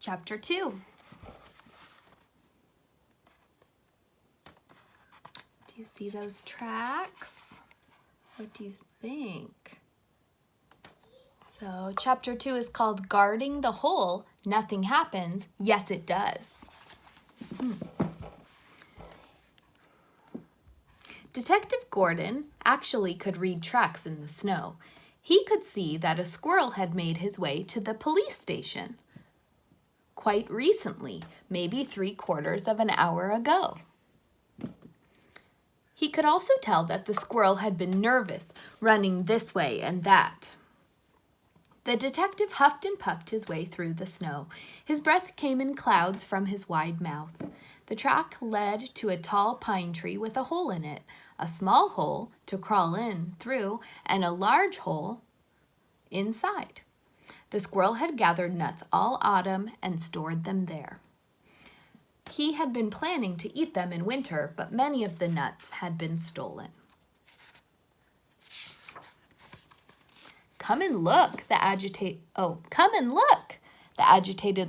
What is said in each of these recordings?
Chapter 2. Do you see those tracks? What do you think? So chapter 2 is called Guarding the Hole. Nothing happens. Yes, it does. Detective Gordon actually could read tracks in the snow. He could see that a squirrel had made his way to the police station quite recently, maybe 3/4 of an hour ago. He could also tell that the squirrel had been nervous, running this way and that. The detective huffed and puffed his way through the snow. His breath came in clouds from his wide mouth. The track led to a tall pine tree with a hole in it, a small hole to crawl in through, and a large hole inside. The squirrel had gathered nuts all autumn and stored them there. He had been planning to eat them in winter, but many of the nuts had been stolen. Come and look, the agitated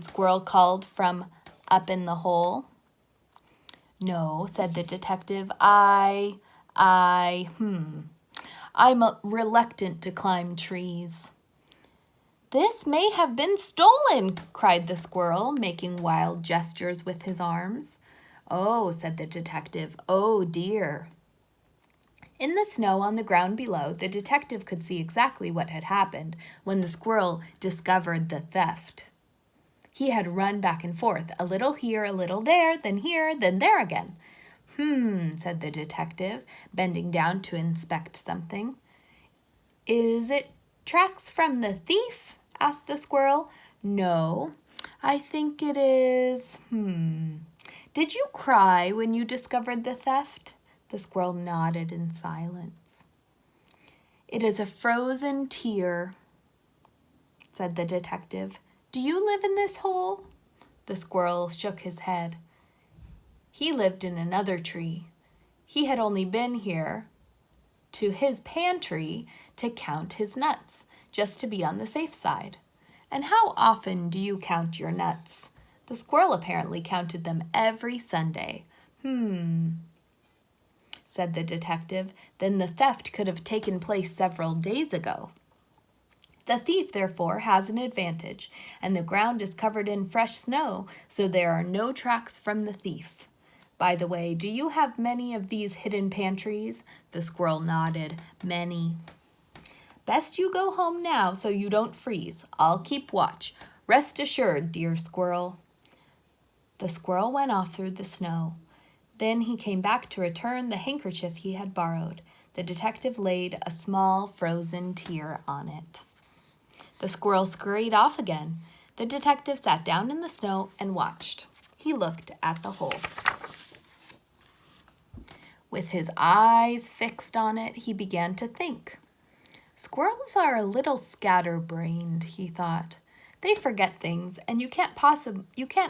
squirrel called from up in the hole. No, said the detective, I'm reluctant to climb trees. This may have been stolen, cried the squirrel, making wild gestures with his arms. Oh, said the detective, oh dear. In the snow on the ground below, the detective could see exactly what had happened when the squirrel discovered the theft. He had run back and forth, a little here, a little there, then here, then there again. Said the detective, bending down to inspect something. Is it tracks from the thief? Asked the squirrel. No, I think it is. Did you cry when you discovered the theft? The squirrel nodded in silence. It is a frozen tear, said the detective. Do you live in this hole? The squirrel shook his head. He lived in another tree. He had only been here to his pantry to count his nuts, just to be on the safe side. And how often do you count your nuts? The squirrel apparently counted them every Sunday. Said the detective. Then the theft could have taken place several days ago. The thief, therefore, has an advantage, and the ground is covered in fresh snow, so there are no tracks from the thief. By the way, do you have many of these hidden pantries? The squirrel nodded. Many. Best you go home now so you don't freeze. I'll keep watch. Rest assured, dear squirrel. The squirrel went off through the snow. Then he came back to return the handkerchief he had borrowed. The detective laid a small frozen tear on it. The squirrel scurried off again. The detective sat down in the snow and watched. He looked at the hole. With his eyes fixed on it, he began to think. Squirrels are a little scatterbrained, he thought. They forget things, and you can't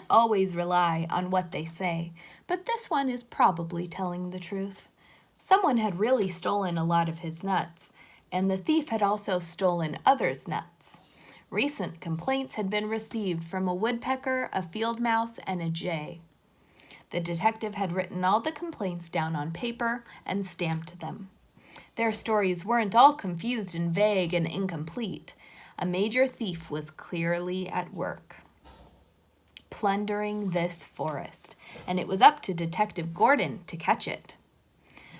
always rely on what they say, but this one is probably telling the truth. Someone had really stolen a lot of his nuts, and the thief had also stolen others' nuts. Recent complaints had been received from a woodpecker, a field mouse, and a jay. The detective had written all the complaints down on paper and stamped them. Their stories weren't all confused and vague and incomplete. A major thief was clearly at work, plundering this forest, and it was up to Detective Gordon to catch it.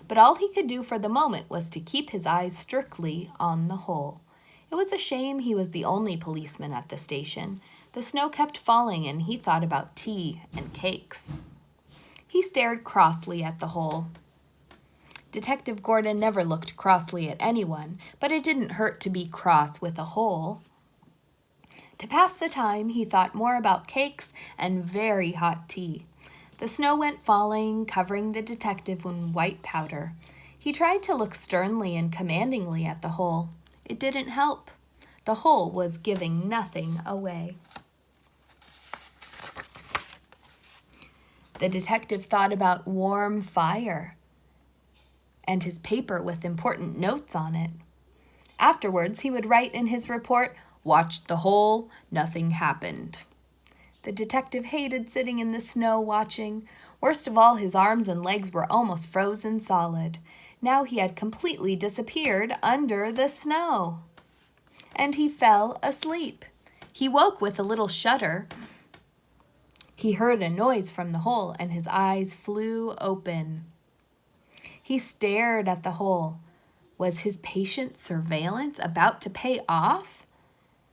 But all he could do for the moment was to keep his eyes strictly on the hole. It was a shame he was the only policeman at the station. The snow kept falling, and he thought about tea and cakes. He stared crossly at the hole. Detective Gordon never looked crossly at anyone, but it didn't hurt to be cross with a hole. To pass the time, he thought more about cakes and very hot tea. The snow went falling, covering the detective in white powder. He tried to look sternly and commandingly at the hole. It didn't help. The hole was giving nothing away. The detective thought about warm fire and his paper with important notes on it. Afterwards, he would write in his report, "Watched the hole, nothing happened." The detective hated sitting in the snow watching. Worst of all, his arms and legs were almost frozen solid. Now he had completely disappeared under the snow. And he fell asleep. He woke with a little shudder. He heard a noise from the hole, and his eyes flew open. He stared at the hole. Was his patient surveillance about to pay off?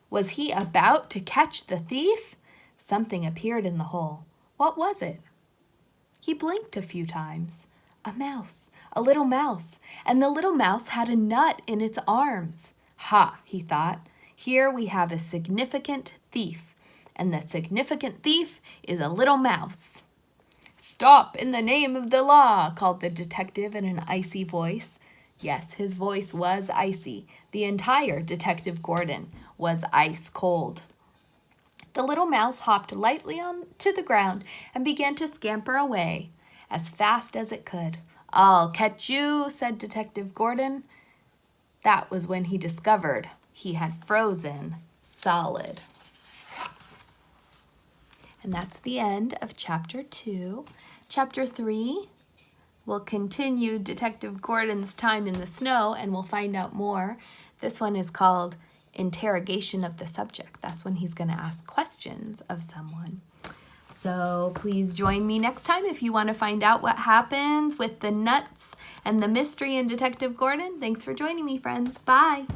Was he about to catch the thief? Something appeared in the hole. What was it? He blinked a few times. A mouse, a little mouse, and the little mouse had a nut in its arms. Ha, he thought, here we have a significant thief, and the significant thief is a little mouse. Stop in the name of the law, called the detective in an icy voice. Yes, his voice was icy. The entire Detective Gordon was ice cold. The little mouse hopped lightly onto the ground and began to scamper away as fast as it could. I'll catch you, said Detective Gordon. That was when he discovered he had frozen solid. And that's the end of Chapter 2. Chapter 3 will continue Detective Gordon's time in the snow, and we'll find out more. This one is called Interrogation of the Subject. That's when he's going to ask questions of someone. So please join me next time if you want to find out what happens with the nuts and the mystery in Detective Gordon. Thanks for joining me, friends. Bye.